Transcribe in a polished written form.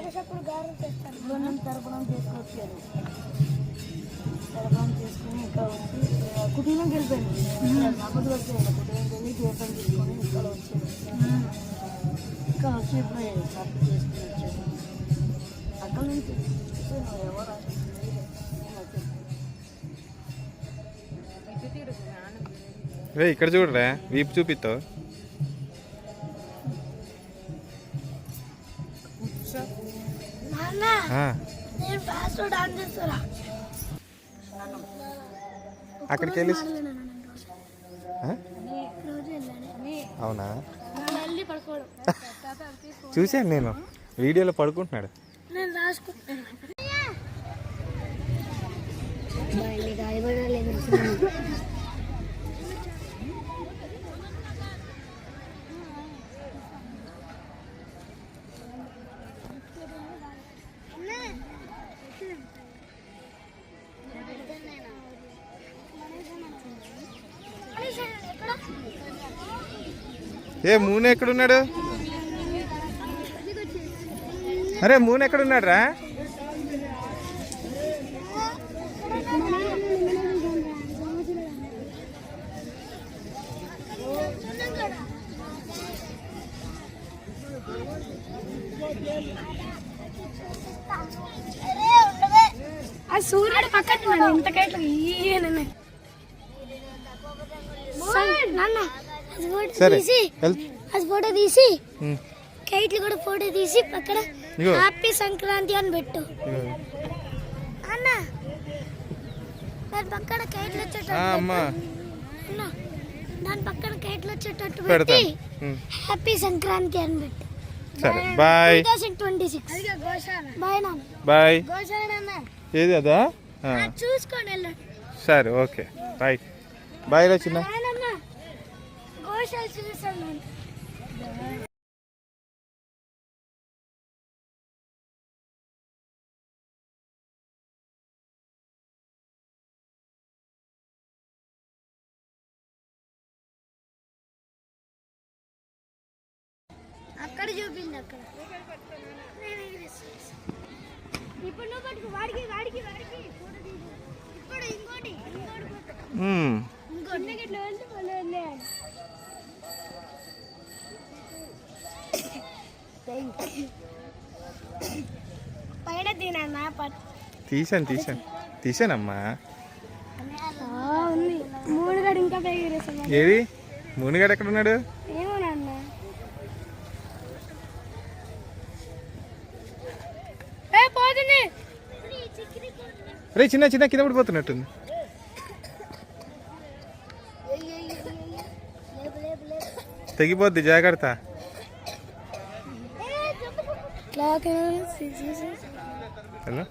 ఇప్పుడు నేను తరపున చేసుకొచ్చాను. తరపున చేసుకుని ఇక్కడ వచ్చి కుటుంబంకి వెళ్ళిపోయాను. నమ్మకం వచ్చాను. కుటుంబంకి వెళ్ళి తీర్థం తీసుకొని ఇక్కడ వచ్చాను. ఇక్కడ వచ్చి ఇప్పుడు సర్ది చేసుకుని వచ్చాను. అక్కడ నుంచి ఎవరు ఇక్కడ చూడరా వీపు చూపిస్తావు. అక్కడికి వెళ్ళి అవునా చూశాను నేను వీడియోలో పడుకుంటున్నాడు. ఏ మూన్ ఎక్కడున్నాడు? అరే మూన్ ఎక్కడున్నాడు రా? సూర్యుడు పక్కన ఇంతకైట్లు ఫోటో తీసి కైట్లు కూడా ఫోటో తీసి పక్కన హ్యాపీ సంక్రాంతి అని పెట్టు అన్న. దాని పక్కన కైట్లు వచ్చేటట్టు దాని పక్కన కైట్లు వచ్చేటట్టు పెట్టి హ్యాపీ సంక్రాంతి అని పెట్టు. బాయ్ 2026. బాయ్ నాన్న. బాయ్. ఏది అదా చూసుకోండి వెళ్ళండి. సరే ఓకే బాయ్. బాయ్ రా చిన్న. గోశాల చూసాను. అక్కడ చూపింది అక్కడ. ఇప్పుడు నువ్వు పట్టుకు వాడికి వాడికి వాడికి ఇప్పుడు ఇంకోటి ఇట్లా వెళ్తే పైన తినన్నా తీసానమ్మా. ఉంది మూడుగాడు ఇంకా పైకి. ఏది మూనిగాడు ఎక్కడ ఉన్నాడు? ఏమో నాన్న. రే చిన్న చిన్న కింద పడిపోతున్నట్టుంది. తెగిపోద్ది జాగ్రత్త. హలో